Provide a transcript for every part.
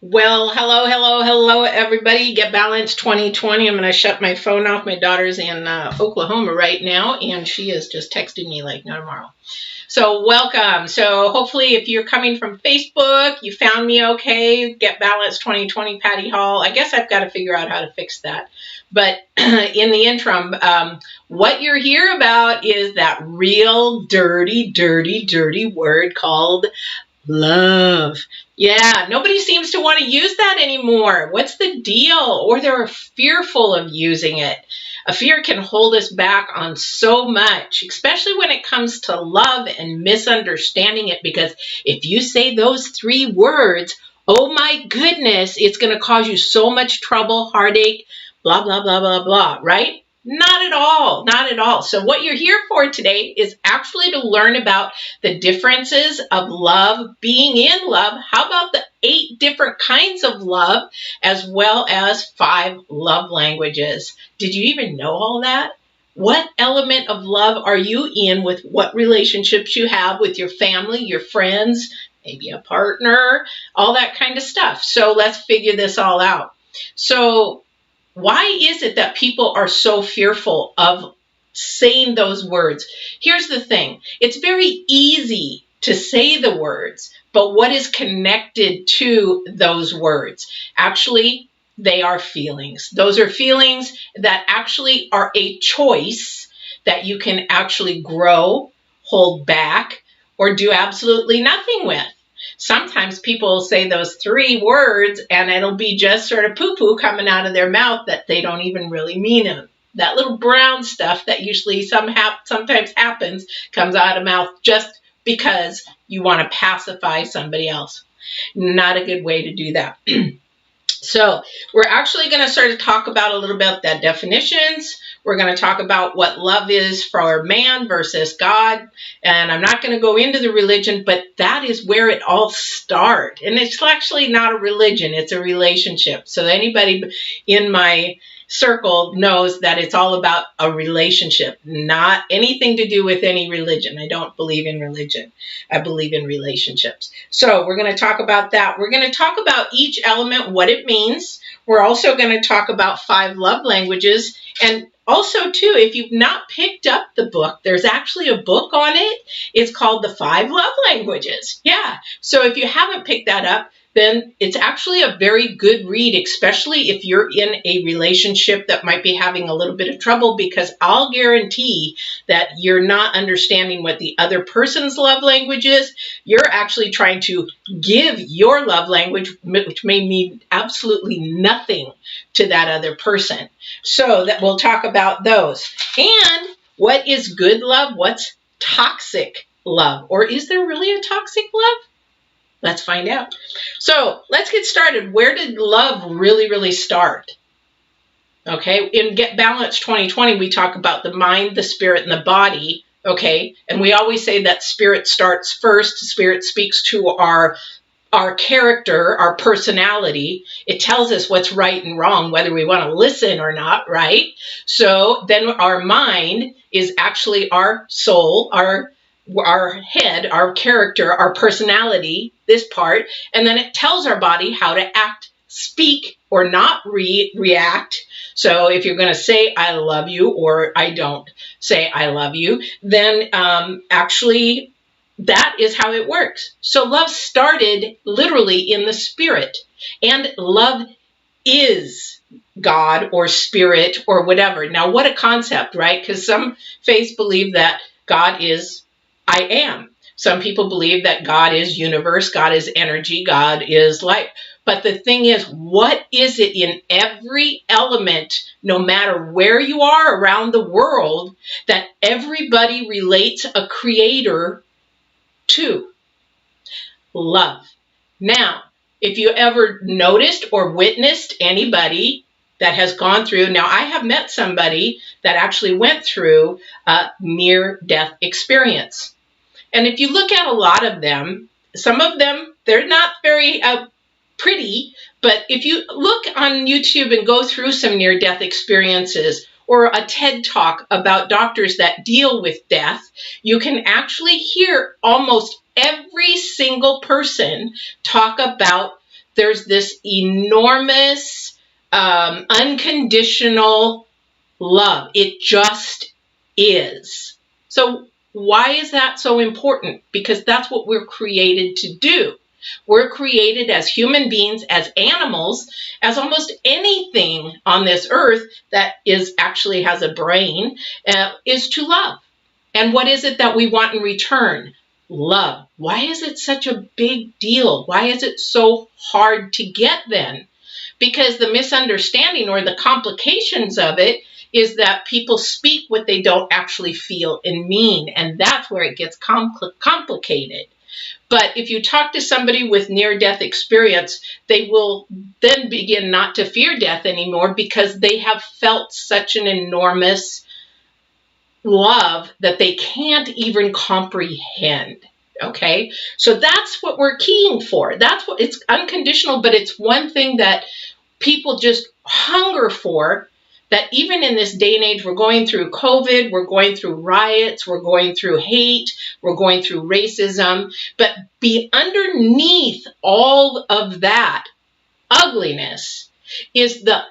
Well, hello, everybody. Get Balanced 2020. I'm going to shut my phone off. My daughter's in Oklahoma right now, and she is just texting me like no tomorrow. So welcome. So hopefully if you're coming from Facebook, you found me okay. Get Balanced 2020 Patty Hall. I guess I've got to figure out how to fix that. But in the interim, what you're here about is that real dirty word called love. Yeah, nobody seems to want to use that anymore. What's the deal? Or they're fearful of using it. A fear can hold us back on so much, especially when it comes to love and misunderstanding it, because if you say those three words, oh my goodness, it's going to cause you so much trouble, heartache, blah, blah, blah, blah, blah, right? Not at all. Not at all. So what you're here for today is actually to learn about the differences of love, being in love. How about the 8 different kinds of love, as well as 5 love languages? Did you even know all that? What element of love are you in with what relationships you have with your family, your friends, maybe a partner, all that kind of stuff. So let's figure this all out. So why is it that people are so fearful of saying those words? Here's the thing. It's very easy to say the words, but what is connected to those words? Actually, they are feelings. Those are feelings that actually are a choice that you can actually grow, hold back, or do absolutely nothing with. Sometimes people will say those 3 words and it'll be just sort of poo-poo coming out of their mouth that they don't even really mean it. That little brown stuff that usually sometimes happens comes out of mouth just because you want to pacify somebody else. Not a good way to do that. So we're actually going to start to talk about a little bit the definitions. We're going to talk about what love is for man versus God. And I'm not going to go into the religion, but that is where it all starts. And it's actually not a religion. It's a relationship. So anybody in my circle knows that it's all about a relationship, not anything to do with any religion. I don't believe in religion. I believe in relationships. So we're going to talk about that. We're going to talk about each element, what it means. We're also going to talk about 5 love languages. And also, too, if you've not picked up the book, there's actually a book on it. It's called The 5 Love Languages. Yeah. So if you haven't picked that up, then it's actually a very good read, especially if you're in a relationship that might be having a little bit of trouble, because I'll guarantee that you're not understanding what the other person's love language is. You're actually trying to give your love language, which may mean absolutely nothing to that other person. So that we'll talk about those. And what is good love? What's toxic love? Or is there really a toxic love? Let's find out. So let's get started. Where did love really start? Okay, in Get Balanced 2020, we talk about the mind, the spirit, and the body. Okay, and we always say that spirit starts first. Spirit speaks to our character, our personality. It tells us what's right and wrong, whether we want to listen or not, right? So then our mind is actually our soul, our head, our character, our personality, this part, and then it tells our body how to act, speak, or not react. So if you're going to say, I love you, or I don't say, I love you, then actually that is how it works. So love started literally in the spirit, and love is God or spirit or whatever. Now, what a concept, right? Because some faiths believe that God is I am. Some people believe that God is universe, God is energy, God is life. But the thing is, what is it in every element, no matter where you are around the world, that everybody relates a creator to? Love. Now, if you ever noticed or witnessed anybody that has gone through, now I have met somebody that actually went through a near-death experience. And if you look at a lot of them, some of them, they're not very pretty, but if you look on YouTube and go through some near-death experiences or a TED Talk about doctors that deal with death, you can actually hear almost every single person talk about there's this enormous, unconditional love. It just is. So why is that so important? Because that's what we're created to do. We're created as human beings, as animals, as almost anything on this earth that actually has a brain, is to love. And what is it that we want in return? Love. Why is it such a big deal? Why is it so hard to get then? Because the misunderstanding or the complications of it is that people speak what they don't actually feel and mean, and that's where it gets complicated. But if you talk to somebody with near-death experience, they will then begin not to fear death anymore because they have felt such an enormous love that they can't even comprehend. Okay, so that's what we're keying for. That's what it's unconditional, but it's one thing that people just hunger for. That even in this day and age, we're going through COVID, we're going through riots, we're going through hate, we're going through racism, but be underneath all of that ugliness is the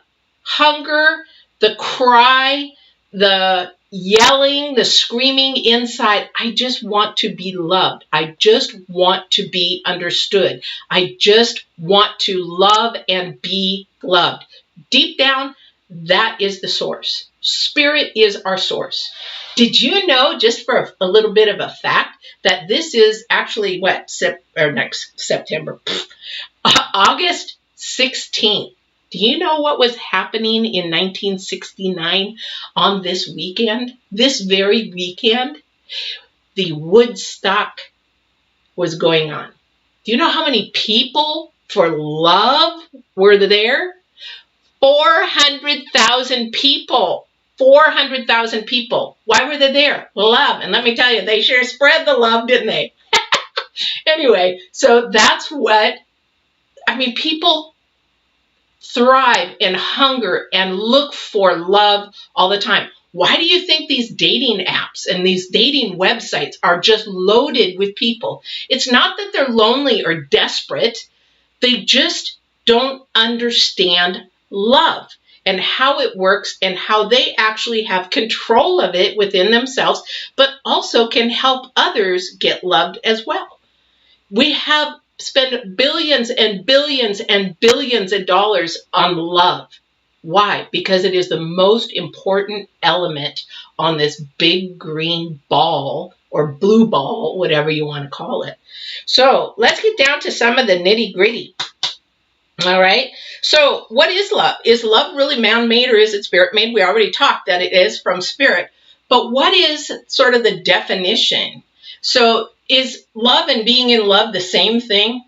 hunger, the cry, the yelling, the screaming inside. I just want to be loved. I just want to be understood. I just want to love and be loved. Deep down, that is the source. Spirit is our source. Did you know, just for a little bit of a fact, that this is actually next September, August 16th. Do you know what was happening in 1969 on this weekend? This very weekend, the Woodstock was going on. Do you know how many people for love were there? 400,000 people. 400,000 people. Why were they there? Love. And let me tell you, they sure spread the love, didn't they? Anyway, so that's what, people thrive and hunger and look for love all the time. Why do you think these dating apps and these dating websites are just loaded with people? It's not that they're lonely or desperate. They just don't understand love and how it works and how they actually have control of it within themselves, but also can help others get loved as well. We have spent billions and billions and billions of dollars on love. Why? Because it is the most important element on this big green ball or blue ball, whatever you want to call it. So let's get down to some of the nitty gritty. All right. So what is love? Is love really man-made or is it spirit-made? We already talked that it is from spirit. But what is sort of the definition? So is love and being in love the same thing?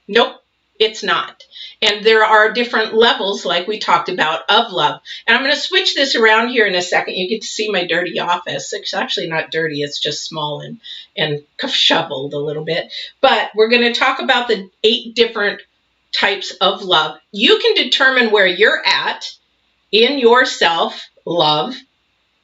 Nope, it's not. And there are different levels, like we talked about, of love. And I'm going to switch this around here in a second. You get to see my dirty office. It's actually not dirty. It's just small and shoveled a little bit. But we're going to talk about the 8 different types of love. You can determine where you're at in your self-love.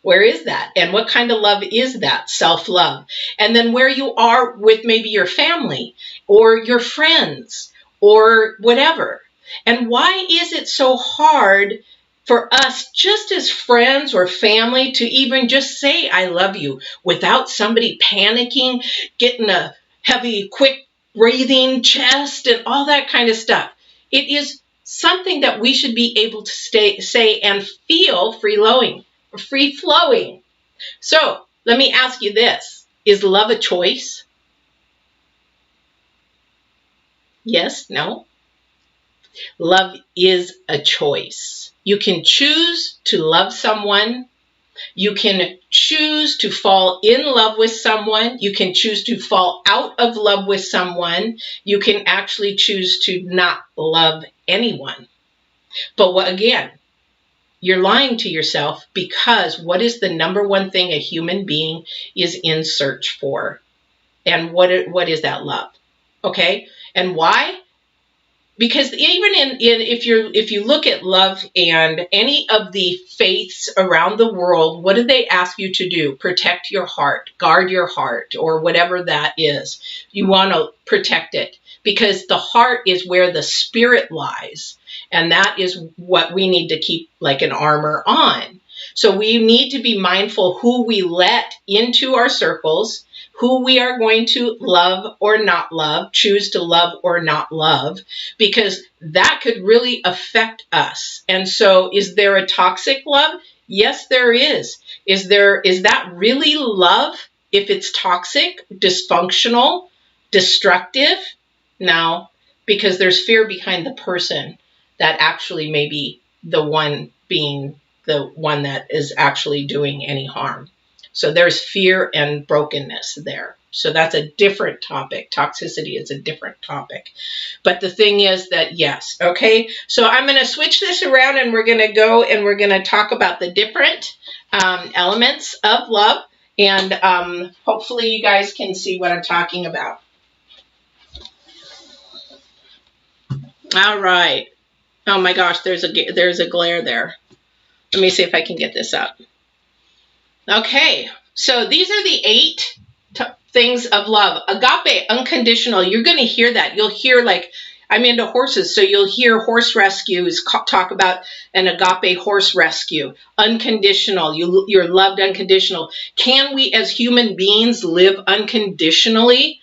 Where is that? And what kind of love is that? Self-love. And then where you are with maybe your family or your friends or whatever. And why is it so hard for us, just as friends or family, to even just say, I love you without somebody panicking, getting a heavy, quick breathing chest and all that kind of stuff? It is something that we should be able to say and feel free-flowing. So let me ask you this. Is love a choice? Yes? No? Love is a choice. You can choose to love someone. You can choose to fall in love with someone. You can choose to fall out of love with someone. You can actually choose to not love anyone. But again, you're lying to yourself, because what is the number one thing a human being is in search for? And what is that? Love. Okay? And why? Because even if you look at love and any of the faiths around the world, what do they ask you to do? Protect your heart, guard your heart, or whatever that is. You want to protect it. because the heart is where the spirit lies. And that is what we need to keep like an armor on. So we need to be mindful who we let into our circles, who we are going to love or not love, choose to love or not love, because that could really affect us. And so is there a toxic love? Yes, there is. Is that really love if it's toxic, dysfunctional, destructive? No, because there's fear behind the person that actually may be the one being the one that is actually doing any harm. So there's fear and brokenness there. So that's a different topic. Toxicity is a different topic. But the thing is that, yes, okay? So I'm going to switch this around and we're going to go and we're going to talk about the different elements of love. And hopefully you guys can see what I'm talking about. All right. Oh my gosh, there's a glare there. Let me see if I can get this up. Okay, so these are the 8 things of love. Agape, unconditional. You're going to hear that. You'll hear, like, I'm into horses, so you'll hear horse rescues talk about an agape horse rescue. Unconditional. You're loved unconditional. Can we as human beings live unconditionally?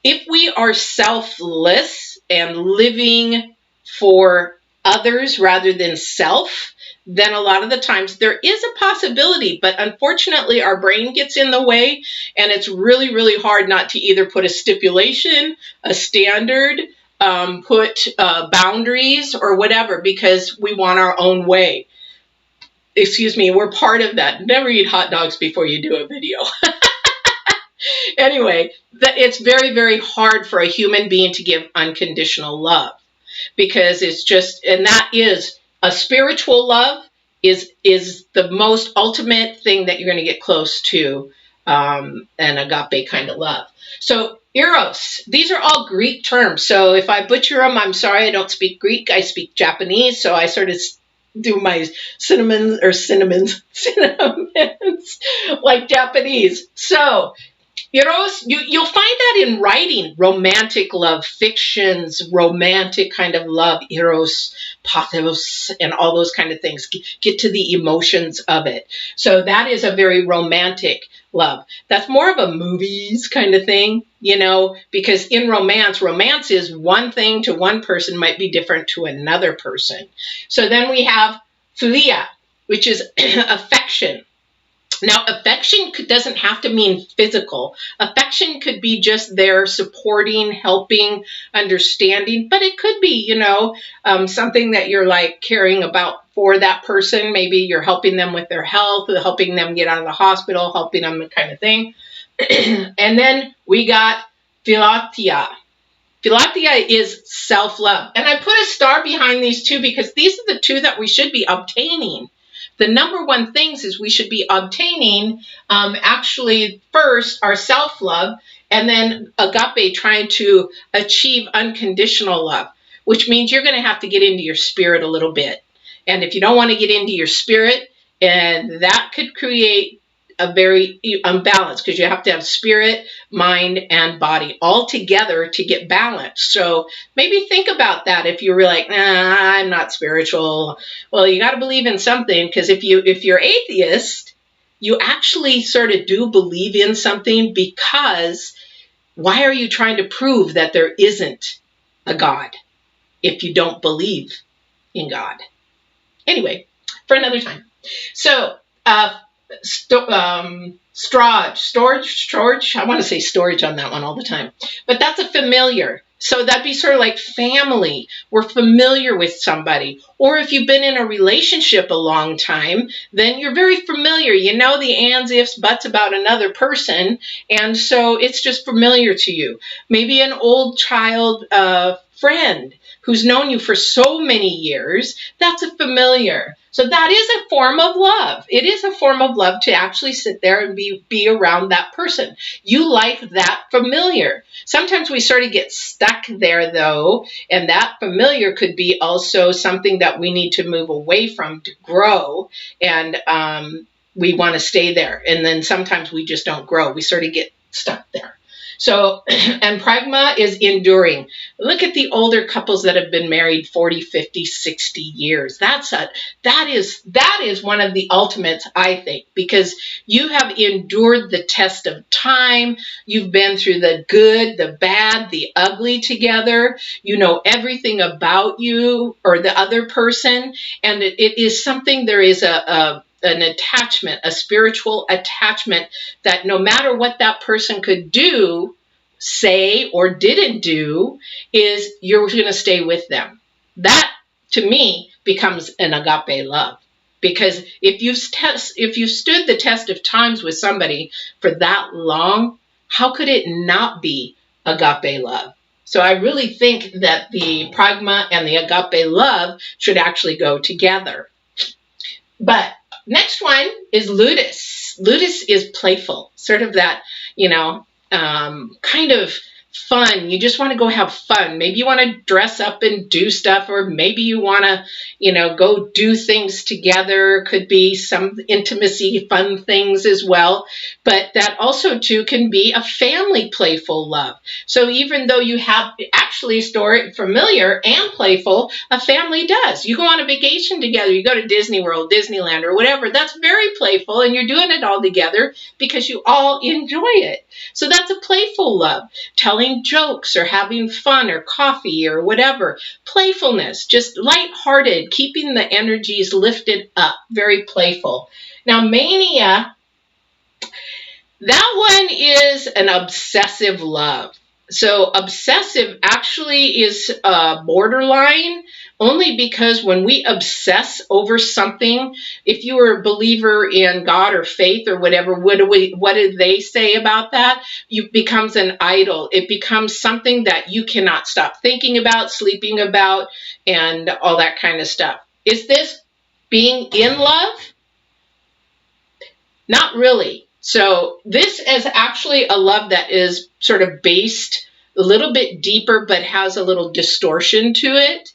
If we are selfless and living for others rather than self, then a lot of the times there is a possibility, but unfortunately our brain gets in the way, and it's really, really hard not to either put a stipulation, a standard, put boundaries or whatever, because we want our own way. Excuse me, we're part of that. Never eat hot dogs before you do a video. Anyway, it's very, very hard for a human being to give unconditional love, because it's just, and that is a spiritual love is the most ultimate thing that you're going to get close to an agape kind of love. So EROS, these are all Greek terms. So if I butcher them, I'm sorry, I don't speak Greek. I speak Japanese. So I sort of do my cinnamons like Japanese. So EROS, you'll find that in writing, romantic love, fictions, romantic kind of love, EROS, pathos, and all those kind of things. Get to the emotions of it. So that is a very romantic love. That's more of a movies kind of thing, you know, because in romance is one thing to one person might be different to another person. So then we have PHILIA, which is affection. Now, affection doesn't have to mean physical. Affection could be just there supporting, helping, understanding, but it could be, you know, something that you're like caring about for that person. Maybe you're helping them with their health, helping them get out of the hospital, helping them kind of thing. And then we got PHILAUTIA. PHILAUTIA is self-love. And I put a star behind these two because these are the two that we should be obtaining. The number one things is we should be obtaining actually first our self-love, and then agape, trying to achieve unconditional love, which means you're going to have to get into your spirit a little bit. And if you don't want to get into your spirit, and that could create a very unbalance, because you have to have spirit, mind, and body all together to get balanced. So maybe think about that. If you're like, nah, I'm not spiritual. Well, you got to believe in something, because if you're atheist, you actually sort of do believe in something, because why are you trying to prove that there isn't a God if you don't believe in God? Anyway, for another time. So, storage. I want to say storage on that one all the time, but that's a familiar. So that'd be sort of like family. We're familiar with somebody. Or if you've been in a relationship a long time, then you're very familiar. You know the ands, ifs, buts about another person. And so it's just familiar to you. Maybe an old child friend who's known you for so many years. That's a familiar. So that is a form of love. It is a form of love to actually sit there and be around that person. You like that familiar. Sometimes we sort of get stuck there, though, and that familiar could be also something that we need to move away from to grow, and we want to stay there. And then sometimes we just don't grow. We sort of get stuck there. So, and pragma is enduring. Look at the older couples that have been married 40, 50, 60 years. That is one of the ultimates, I think, because you have endured the test of time. You've been through the good, the bad, the ugly together. You know everything about you or the other person, and it is something, there is an attachment, a spiritual attachment, that no matter what that person could do, say, or didn't do, is you're going to stay with them. That, to me, becomes an agape love. Because if you've stood the test of times with somebody for that long, how could it not be agape love? So I really think that the pragma and the agape love should actually go together. But next one is ludus. Ludus is playful, sort of that, kind of fun. You just want to go have fun. Maybe you want to dress up and do stuff, or maybe you want to, go do things together. Could be some intimacy, fun things as well. But that also too can be a family playful love. So even though you have actually familiar and playful, a family does. You go on a vacation together, you go to Disney World, Disneyland, or whatever. That's very playful, and you're doing it all together because you all enjoy it. So that's a playful love. Telling jokes or having fun or coffee or whatever. Playfulness, just lighthearted, keeping the energies lifted up, very playful. Now, mania, that one is an obsessive love. So obsessive actually is borderline, only because when we obsess over something, if you were a believer in God or faith or whatever, what do they say about that? It becomes an idol. It becomes something that you cannot stop thinking about, sleeping about, and all that kind of stuff. Is this being in love? Not really. So this is actually a love that is sort of based a little bit deeper, but has a little distortion to it.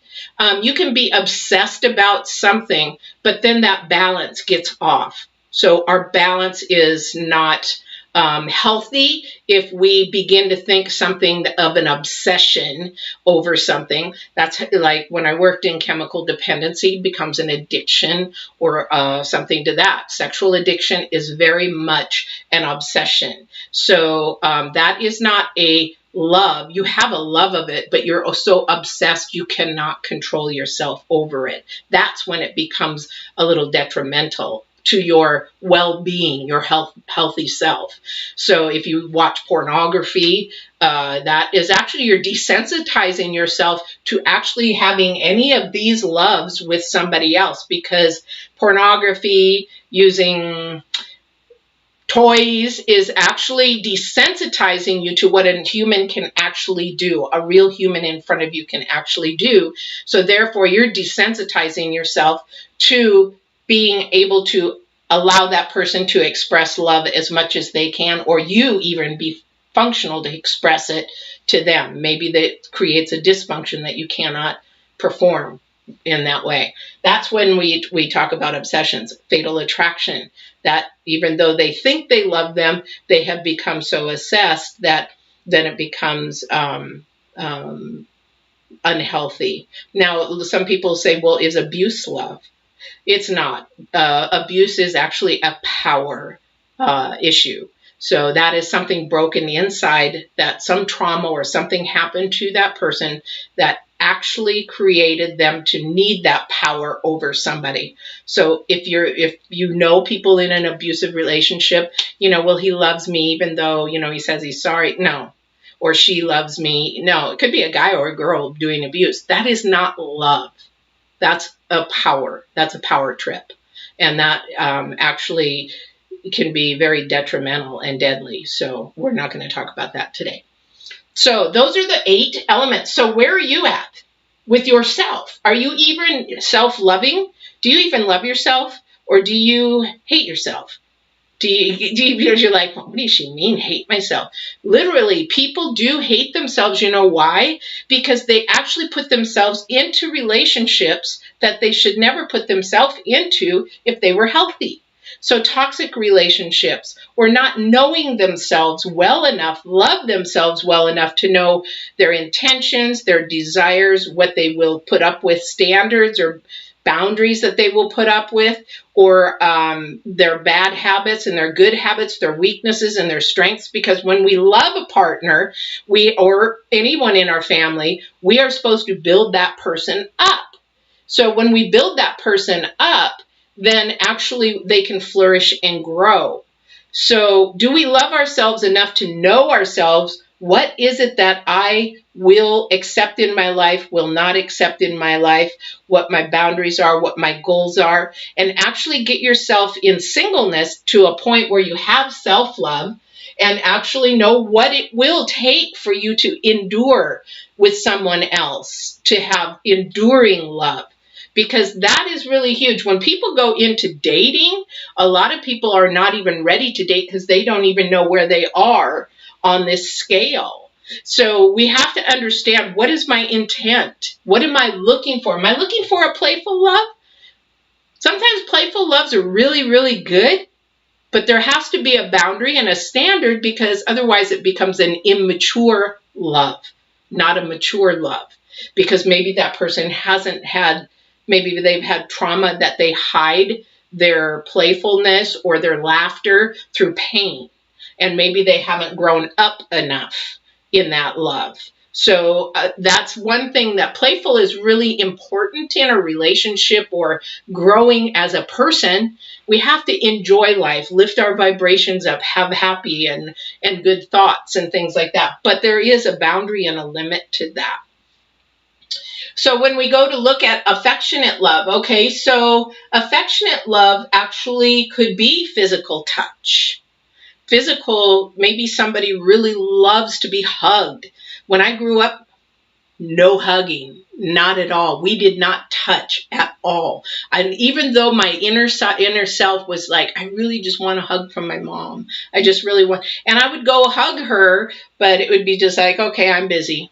You can be obsessed about something, but then that balance gets off. So our balance is not healthy if we begin to think something of an obsession over something. That's like when I worked in chemical dependency, becomes an addiction or something to that. Sexual addiction is very much an obsession. So that is not a love. You have a love of it, but you're so obsessed you cannot control yourself over it. That's when it becomes a little detrimental to your well-being, your healthy self. So if you watch pornography, that is actually, you're desensitizing yourself to actually having any of these loves with somebody else, because pornography, using toys, is actually desensitizing you to what a human can actually do, a real human in front of you can actually do. So therefore, you're desensitizing yourself to being able to allow that person to express love as much as they can, or you even be functional to express it to them. Maybe that creates a dysfunction that you cannot perform in that way. That's when we talk about obsessions. Fatal attraction, that even though they think they love them, they have become so obsessed that then it becomes unhealthy. Now, some people say, well, is abuse love? It's not. Abuse is actually a power issue. So that is something broken inside, that some trauma or something happened to that person that actually created them to need that power over somebody. So if you know people in an abusive relationship, well, he loves me even though, he says he's sorry. No. Or she loves me. No, it could be a guy or a girl doing abuse. That is not love. That's a power. That's a power trip. And that actually can be very detrimental and deadly. So we're not going to talk about that today. So those are the 8 elements. So where are you at with yourself? Are you even self-loving? Do you even love yourself? Or do you hate yourself? You're like, what does she mean, hate myself? Literally, people do hate themselves. You know why? Because they actually put themselves into relationships that they should never put themselves into if they were healthy. So toxic relationships, or not knowing themselves well enough, love themselves well enough to know their intentions, their desires, what they will put up with, standards or boundaries that they will put up with, or their bad habits and their good habits, their weaknesses and their strengths. Because when we love a partner, or anyone in our family, we are supposed to build that person up. So when we build that person up, then actually they can flourish and grow. So do we love ourselves enough to know ourselves? What is it that I will accept in my life, will not accept in my life, what my boundaries are, what my goals are, and actually get yourself in singleness to a point where you have self-love and actually know what it will take for you to endure with someone else, to have enduring love. Because that is really huge. When people go into dating, a lot of people are not even ready to date because they don't even know where they are on this scale. So we have to understand, what is my intent? What am I looking for? Am I looking for a playful love? Sometimes playful loves are really, really good, but there has to be a boundary and a standard, because otherwise it becomes an immature love, not a mature love. Because maybe that person hasn't had, maybe they've had trauma that they hide their playfulness or their laughter through pain. And maybe they haven't grown up enough in that love. So that's one thing, that playful is really important in a relationship or growing as a person. We have to enjoy life, lift our vibrations up, have happy and good thoughts and things like that. But there is a boundary and a limit to that. So when we go to look at affectionate love, okay, so affectionate love actually could be physical touch. Physical, maybe somebody really loves to be hugged. When I grew up, no hugging, not at all. We did not touch at all. And even though my inner self was like, I really just want a hug from my mom. I just really want, and I would go hug her, but it would be just like, okay, I'm busy.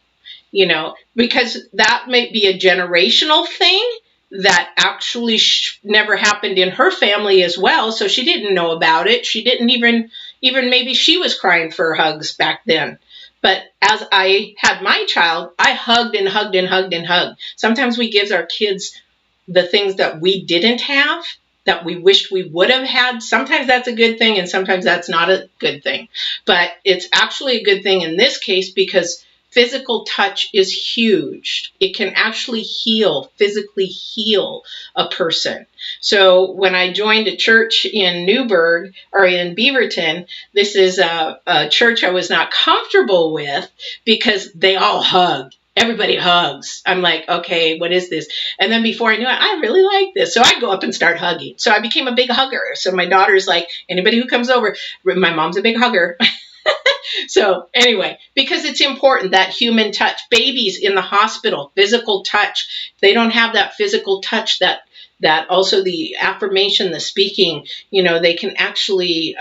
You know, because that may be a generational thing that actually never happened in her family as well. So she didn't know about it. She didn't even maybe she was crying for hugs back then. But as I had my child, I hugged and hugged and hugged and hugged. Sometimes we give our kids the things that we didn't have, that we wished we would have had. Sometimes that's a good thing, and sometimes that's not a good thing. But it's actually a good thing in this case, because physical touch is huge. It can actually heal, physically heal a person. So when I joined a church in Newburgh, or in Beaverton, this is a church I was not comfortable with because they all hugged. Everybody hugs. I'm like, okay, what is this? And then before I knew it, I really like this. So I go up and start hugging. So I became a big hugger. So my daughter's like, anybody who comes over, my mom's a big hugger. So anyway, because it's important, that human touch. Babies in the hospital, physical touch. They don't have that physical touch, that also the affirmation, the speaking, you know, they can actually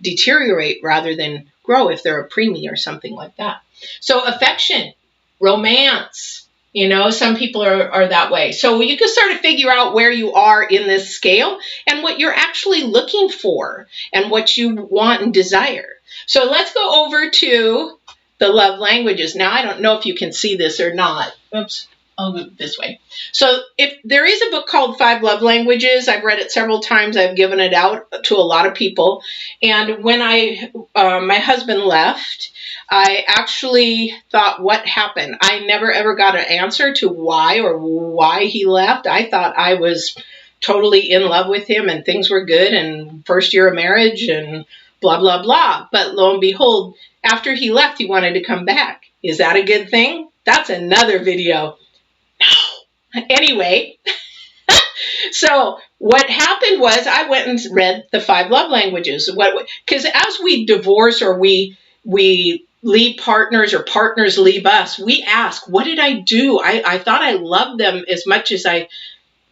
deteriorate rather than grow if they're a preemie or something like that. So affection, romance, you know, some people are that way. So you can start to figure out where you are in this scale and what you're actually looking for and what you want and desire. So let's go over to the love languages. Now, I don't know if you can see this or not. Oops, I'll go this way. So if there is a book called 5 Love Languages, I've read it several times. I've given it out to a lot of people. And when my husband left, I actually thought, what happened? I never ever got an answer to why he left. I thought I was totally in love with him and things were good and first year of marriage and blah, blah, blah. But lo and behold, after he left, he wanted to come back. Is that a good thing? That's another video. No. Anyway, so what happened was I went and read the 5 love languages. Because as we divorce or we leave partners or partners leave us, we ask, what did I do? I thought I loved them as much as I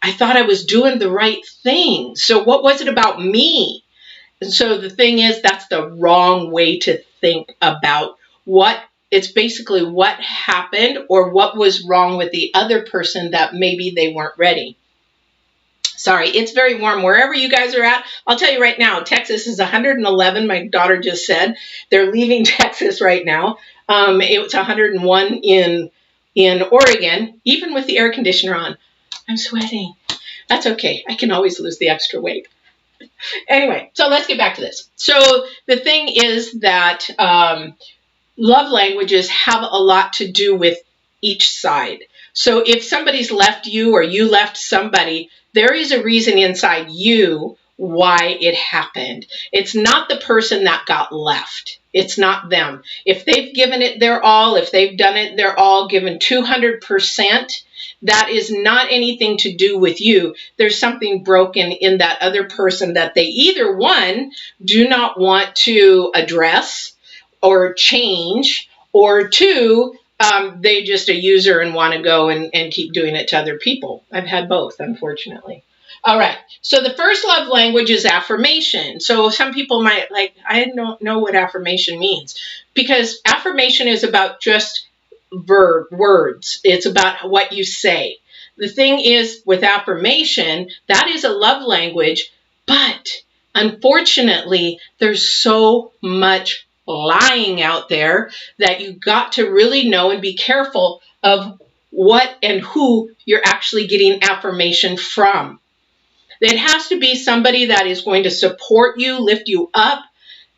thought I was doing the right thing. So what was it about me? And so the thing is, that's the wrong way to think about it's basically what happened or what was wrong with the other person that maybe they weren't ready. Sorry, it's very warm wherever you guys are at. I'll tell you right now, Texas is 111. My daughter just said they're leaving Texas right now. It was 101 in Oregon, even with the air conditioner on. I'm sweating. That's okay. I can always lose the extra weight. Anyway, so let's get back to this. So the thing is that love languages have a lot to do with each side. So if somebody's left you or you left somebody, there is a reason inside you why it happened. It's not the person that got left. It's not them. If they've given it their all, if they've done it their all, given 200%, that is not anything to do with you. There's something broken in that other person that they either, one, do not want to address or change, or two, they just a user and want to go and keep doing it to other people. I've had both, unfortunately. All right. So the first love language is affirmation. So some people might I don't know what affirmation means, because affirmation is about just words. It's about what you say. The thing is with affirmation, that is a love language, but unfortunately, there's so much lying out there that you got to really know and be careful of what and who you're actually getting affirmation from. It has to be somebody that is going to support you, lift you up,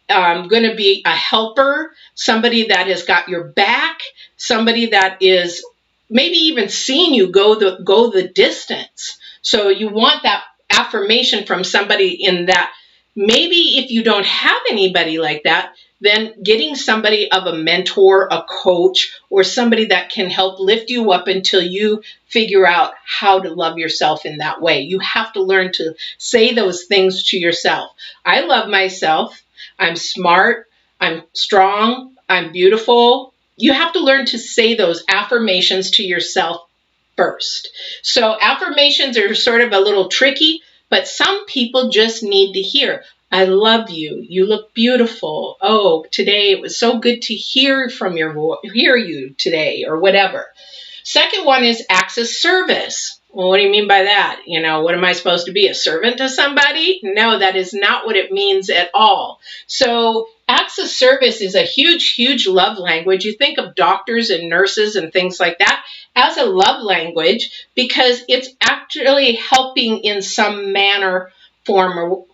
going to be a helper, somebody that has got your back, somebody that is maybe even seeing you go the distance. So you want that affirmation from somebody in that. Maybe if you don't have anybody like that, then getting somebody of a mentor, a coach, or somebody that can help lift you up until you figure out how to love yourself in that way. You have to learn to say those things to yourself. I love myself. I'm smart. I'm strong. I'm beautiful. You have to learn to say those affirmations to yourself first. So affirmations are sort of a little tricky, but some people just need to hear, I love you. You look beautiful. Oh, today it was so good to hear you today, or whatever. Second one is acts of service. Well, what do you mean by that? You know, what am I supposed to be, a servant to somebody? No, that is not what it means at all. So acts of service is a huge, huge love language. You think of doctors and nurses and things like that as a love language, because it's actually helping in some manner, form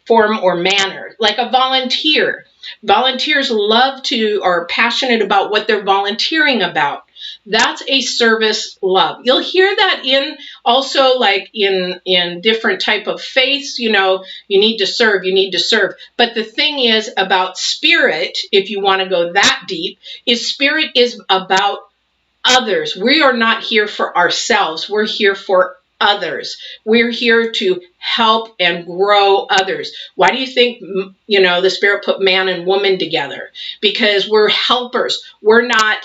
or manner, like a volunteer. Volunteers are passionate about what they're volunteering about. That's a service love. You'll hear that in also like in different type of faiths, you know, you need to serve. But the thing is about spirit, if you want to go that deep, is spirit is about others. We are not here for ourselves. We're here for others. We're here to help and grow others. Why do you think, you know, the Spirit put man and woman together? Because we're helpers. We're not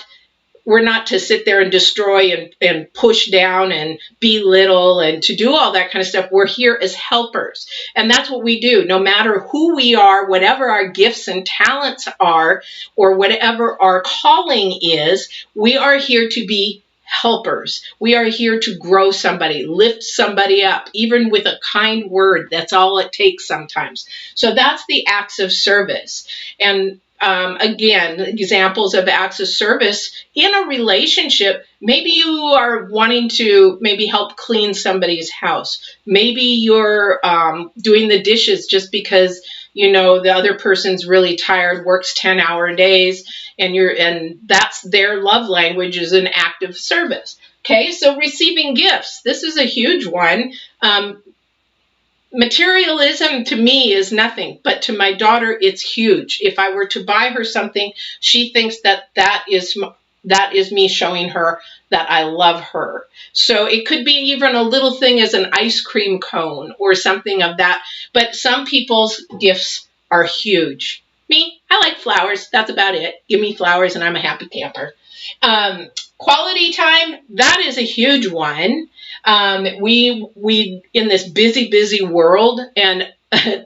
to sit there and destroy and push down and belittle and to do all that kind of stuff. We're here as helpers. And that's what we do. No matter who we are, whatever our gifts and talents are, or whatever our calling is, we are here to be helpers. We are here to grow somebody, lift somebody up, even with a kind word. That's all it takes sometimes. So that's the acts of service. And again, examples of acts of service in a relationship. Maybe you are wanting to help clean somebody's house. Maybe you're doing the dishes just because you know the other person's really tired, works 10-hour days, and that's their love language, is an act of service. Okay, so receiving gifts. This is a huge one. Materialism to me is nothing, but to my daughter, it's huge. If I were to buy her something, she thinks that is me showing her that I love her. So it could be even a little thing as an ice cream cone or something of that. But some people's gifts are huge. Me, I like flowers. That's about it. Give me flowers and I'm a happy camper. Quality time, that is a huge one. We in this busy world, and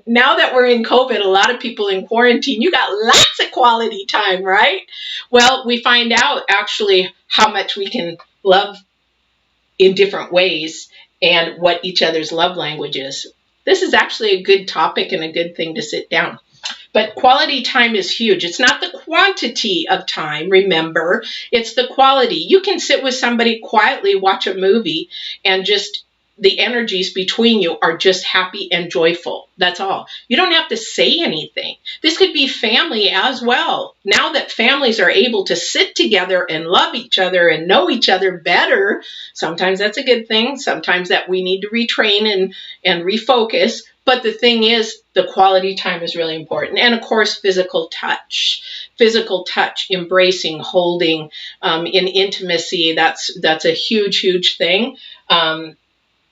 now that we're in COVID, a lot of people in quarantine, you got lots of quality time, right? Well, we find out actually how much we can love in different ways. and what each other's love language is. This is actually a good topic and a good thing to sit down. But quality time is huge. It's not the quantity of time, remember, it's the quality. You can sit with somebody quietly, watch a movie, and just the energies between you are just happy and joyful. That's all. You don't have to say anything. This could be family as well. Now that families are able to sit together and love each other and know each other better, sometimes that's a good thing. Sometimes that we need to retrain and refocus. But the thing is, the quality time is really important. And of course, physical touch, embracing, holding, in intimacy. That's a huge, huge thing.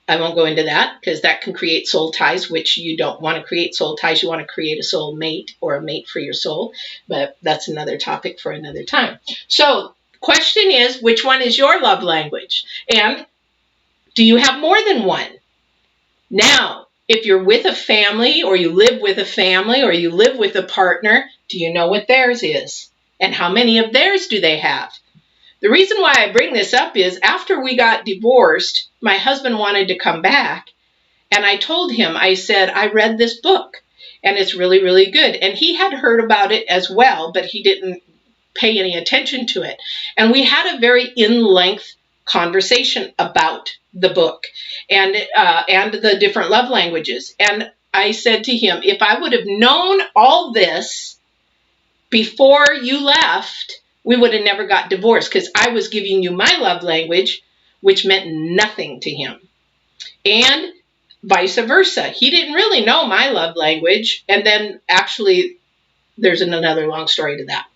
I won't go into that because that can create soul ties, which you don't want to create soul ties. You want to create a soul mate or a mate for your soul. But that's another topic for another time. So question is, which one is your love language? And do you have more than one? Now, if you're with a family or you live with a family or you live with a partner, do you know what theirs is? And how many of theirs do they have? The reason why I bring this up is after we got divorced, my husband wanted to come back. And I told him, I said, I read this book and it's really, really good. And he had heard about it as well, but he didn't pay any attention to it. And we had a very in-length conversation about the book and the different love languages. And I said to him, if I would have known all this before you left, we would have never got divorced because I was giving you my love language, which meant nothing to him. And vice versa. He didn't really know my love language. And then actually, there's another long story to that.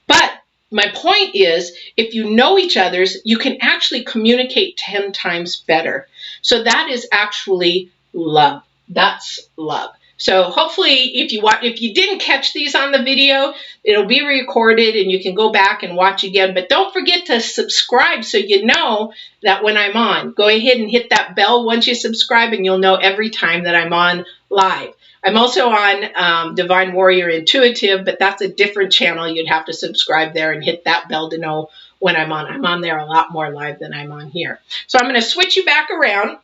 But my point is, if you know each other's, you can actually communicate 10 times better. So that is actually love. That's love. So hopefully, if you didn't catch these on the video, it'll be recorded and you can go back and watch again. But don't forget to subscribe so you know that when I'm on. Go ahead and hit that bell once you subscribe and you'll know every time that I'm on live. I'm also on Divine Warrior Intuitive, but that's a different channel. You'd have to subscribe there and hit that bell to know when I'm on. I'm on there a lot more live than I'm on here. So I'm going to switch you back around.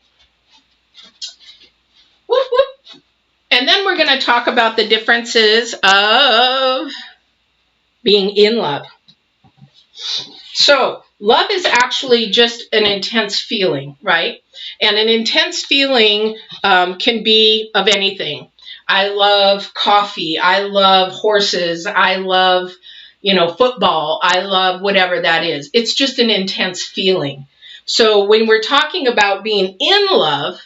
Whoop, whoop. And then we're going to talk about the differences of being in love. So love is actually just an intense feeling, right? And an intense feeling can be of anything. I love coffee. I love horses. I love, football. I love whatever that is. It's just an intense feeling. So when we're talking about being in love,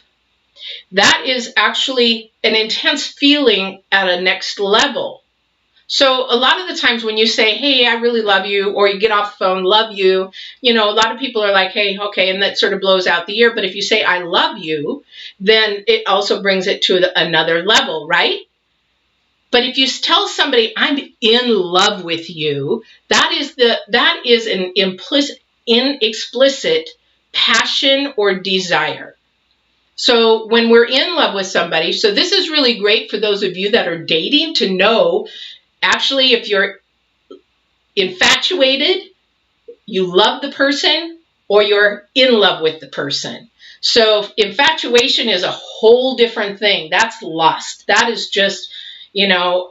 that is actually an intense feeling at a next level. So a lot of the times when you say, hey, I really love you, or you get off the phone, love you, a lot of people are like, hey, okay, and that sort of blows out the air. But if you say, I love you, then it also brings it to another level, right? But if you tell somebody, I'm in love with you, that is an inexplicit passion or desire. So when we're in love with somebody, so this is really great for those of you that are dating to know, actually, if you're infatuated, you love the person, or you're in love with the person. So infatuation is a whole different thing. That's lust. That is just,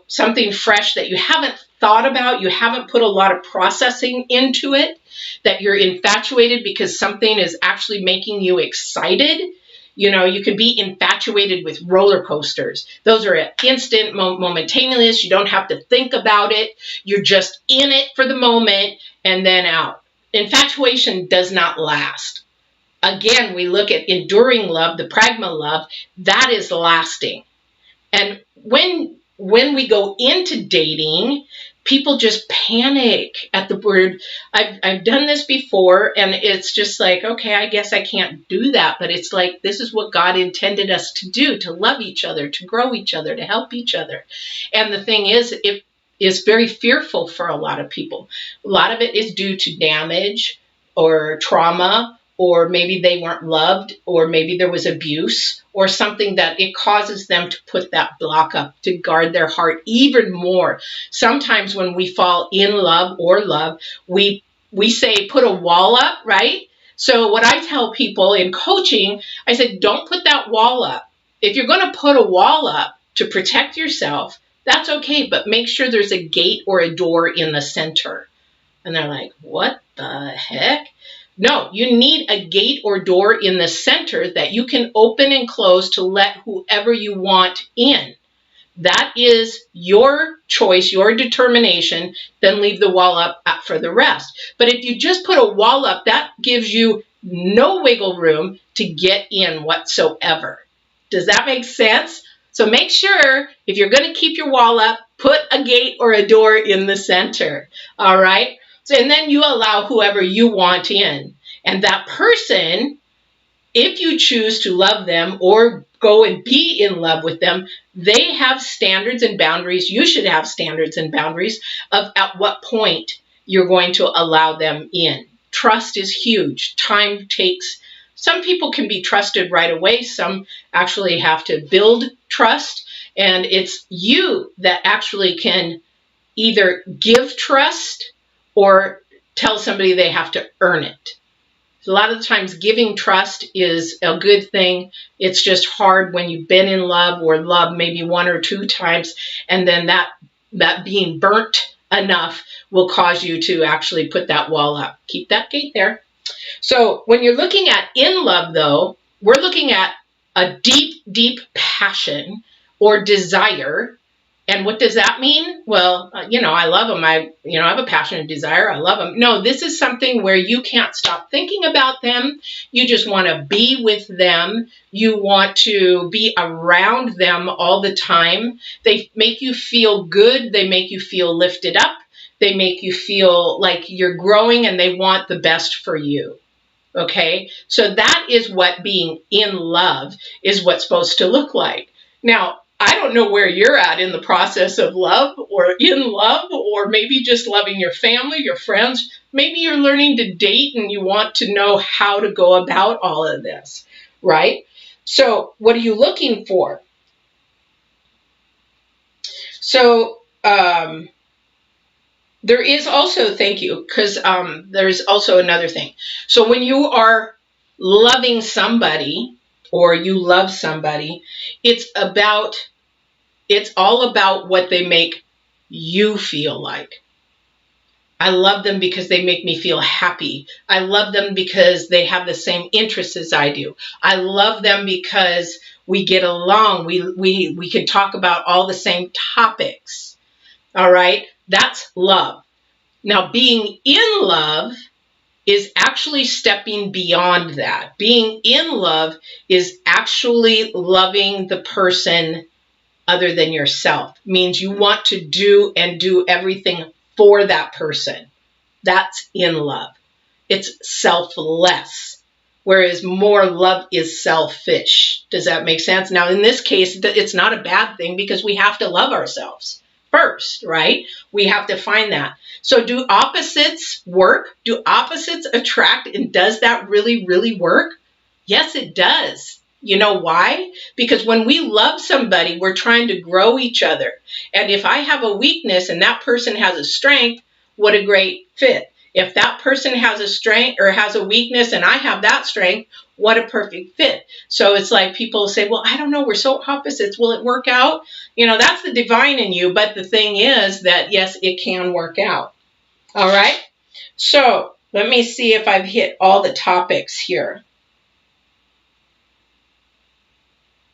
something fresh that you haven't thought about. You haven't put a lot of processing into it, that you're infatuated because something is actually making you excited. You can be infatuated with roller coasters. Those are instant, momentaneous. You don't have to think about it. You're just in it for the moment and then out. Infatuation does not last. Again, we look at enduring love, the PRAGMA love, that is lasting. And when we go into dating, people just panic at the word. I've done this before, and it's just like, okay, I guess I can't do that. But it's like, this is what God intended us to do, to love each other, to grow each other, to help each other. And the thing is, it is very fearful for a lot of people. A lot of it is due to damage or trauma, or maybe they weren't loved, or maybe there was abuse, or something that it causes them to put that block up, to guard their heart even more. Sometimes when we fall in love or love, we say put a wall up, right? So what I tell people in coaching, I said, don't put that wall up. If you're going to put a wall up to protect yourself, that's okay, but make sure there's a gate or a door in the center. And they're like, what the heck? No, you need a gate or door in the center that you can open and close to let whoever you want in. That is your choice, your determination. Then leave the wall up for the rest. But if you just put a wall up, that gives you no wiggle room to get in whatsoever. Does that make sense? So make sure if you're going to keep your wall up, put a gate or a door in the center. All right? So, and then you allow whoever you want in. And that person, if you choose to love them or go and be in love with them, they have standards and boundaries. You should have standards and boundaries of at what point you're going to allow them in. Trust is huge. Time takes. Some people can be trusted right away. Some actually have to build trust. And it's you that actually can either give trust or tell somebody they have to earn it. A lot of the times giving trust is a good thing. It's just hard when you've been in love or love maybe 1 or 2 times, and then that being burnt enough will cause you to actually put that wall up. Keep that gate there. So when you're looking at in love, though, we're looking at a deep, deep passion or desire. And what does that mean? Well, I love them. I have a passionate desire. I love them. No, this is something where you can't stop thinking about them. You just want to be with them. You want to be around them all the time. They make you feel good. They make you feel lifted up. They make you feel like you're growing and they want the best for you. Okay? So that is what being in love is what's supposed to look like. Now, I don't know where you're at in the process of love or in love, or maybe just loving your family, your friends. Maybe you're learning to date and you want to know how to go about all of this, right? So what are you looking for? So there is also, thank you, because there's also another thing. So when you are loving somebody, or you love somebody, it's all about what they make you feel like. I love them because they make me feel happy. I love them because they have the same interests as I do. I love them because we get along. We can talk about all the same topics. All right? That's love. Now, being in love is actually stepping beyond that. Being in love is actually loving the person other than yourself. Means you want to do everything for that person. That's in love. It's selfless. Whereas more love is selfish. Does that make sense? Now, in this case, it's not a bad thing because we have to love ourselves first, right? We have to find that. So do opposites work? Do opposites attract? And does that really, really work? Yes, it does. You know why? Because when we love somebody, we're trying to grow each other. And if I have a weakness and that person has a strength, what a great fit. If that person has a strength or has a weakness and I have that strength, what a perfect fit. So it's like people say, well, I don't know, we're so opposites. Will it work out? That's the divine in you. But the thing is that, yes, it can work out. All right. So let me see if I've hit all the topics here.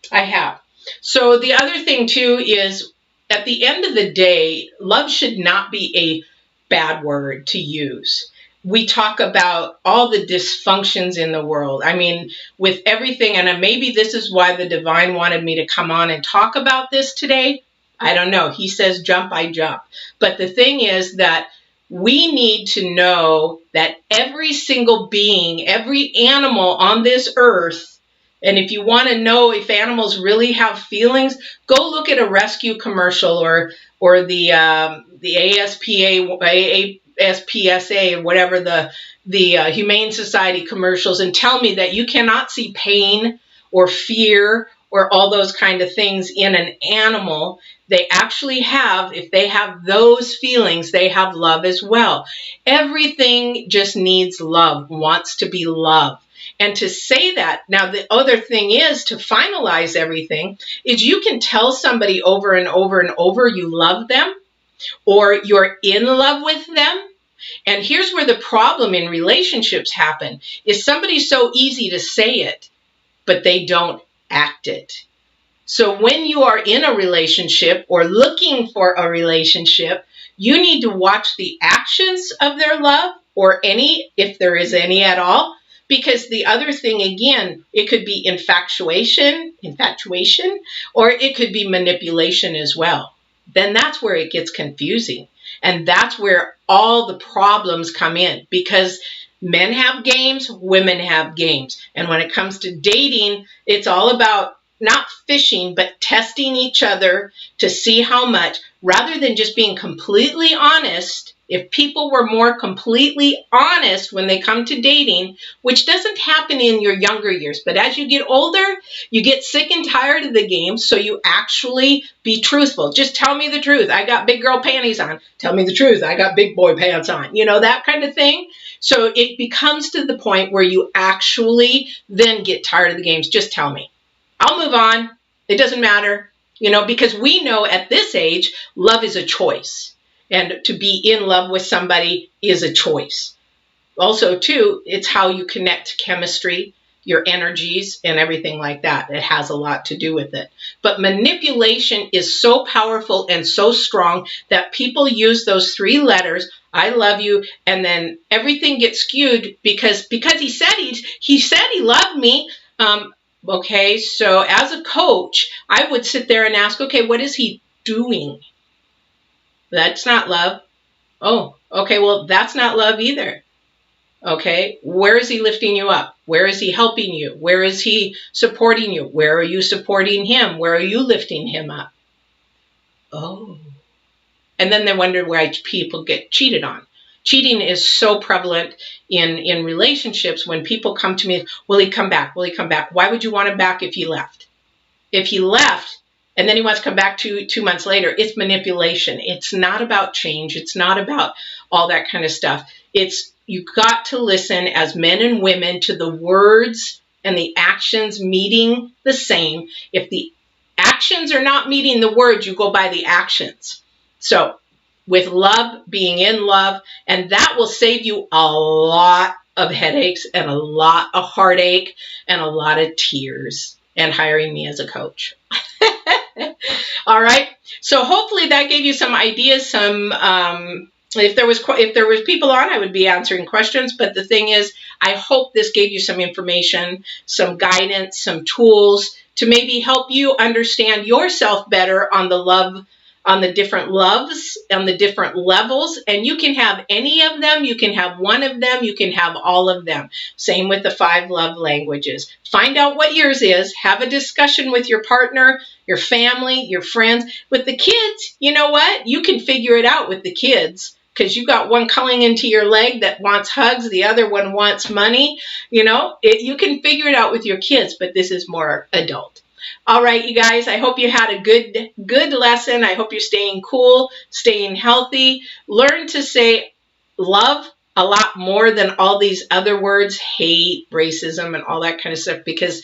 I have. So the other thing too is at the end of the day, love should not be a bad word to use. We talk about all the dysfunctions in the world. I mean, with everything, and maybe this is why the divine wanted me to come on and talk about this today. I don't know. He says jump, I jump. But the thing is that we need to know that every single being, every animal on this earth, and if you want to know if animals really have feelings, go look at a rescue commercial or the ASPSA, whatever the Humane Society commercials, and tell me that you cannot see pain or fear or all those kind of things in an animal They actually have, if they have those feelings, they have love as well. Everything just needs love, wants to be loved. And to say that, now the other thing is, to finalize everything, is you can tell somebody over and over and over you love them, or you're in love with them. And here's where the problem in relationships happen, is somebody's so easy to say it, but they don't act it. So when you are in a relationship or looking for a relationship, you need to watch the actions of their love, or any, if there is any at all. Because the other thing, again, it could be infatuation, or it could be manipulation as well. Then that's where it gets confusing. And that's where all the problems come in, because men have games, women have games. And when it comes to dating, it's all about not fishing, but testing each other to see how much, rather than just being completely honest. If people were more completely honest when they come to dating, which doesn't happen in your younger years, but as you get older, you get sick and tired of the game, so you actually be truthful. Just tell me the truth. I got big girl panties on. Tell me the truth. I got big boy pants on. You know, that kind of thing. So it becomes to the point where you actually then get tired of the games. Just tell me. I'll move on. It doesn't matter. You know, because we know at this age, love is a choice. And to be in love with somebody is a choice. Also, too, it's how you connect to chemistry, your energies, and everything like that. It has a lot to do with it. But manipulation is so powerful and so strong that people use those 3 letters, I love you, and then everything gets skewed because he said he loved me. Okay, so as a coach, I would sit there and ask, okay, what is he doing? That's not love. Oh, okay, well, that's not love either. Okay, where is he lifting you up? Where is he helping you? Where is he supporting you? Where are you supporting him? Where are you lifting him up? Oh. And then they wonder why people get cheated on. Cheating is so prevalent in relationships. When people come to me, will he come back? Will he come back? Why would you want him back if he left? If he left, and then he wants to come back 2 months later, it's manipulation. It's not about change. It's not about all that kind of stuff. It's, you got to listen as men and women to the words and the actions meeting the same. If the actions are not meeting the words, you go by the actions. So with love, being in love, and that will save you a lot of headaches and a lot of heartache and a lot of tears, and hiring me as a coach. All right. So hopefully that gave you some ideas. If there was people on, I would be answering questions. But the thing is, I hope this gave you some information, some guidance, some tools to maybe help you understand yourself better on the love, on the different loves, on the different levels. And you can have any of them. You can have one of them. You can have all of them. Same with the 5 love languages. Find out what yours is. Have a discussion with your partner, your family, your friends. With the kids, you know what? You can figure it out with the kids, because you got one coming into your leg that wants hugs. The other one wants money. You know, you can figure it out with your kids, but this is more adult. All right, you guys, I hope you had a good lesson. I hope you're staying cool, staying healthy. Learn to say love a lot more than all these other words, hate, racism, and all that kind of stuff, because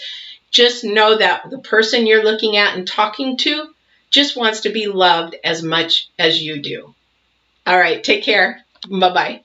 just know that the person you're looking at and talking to just wants to be loved as much as you do. All right, take care. Bye-bye.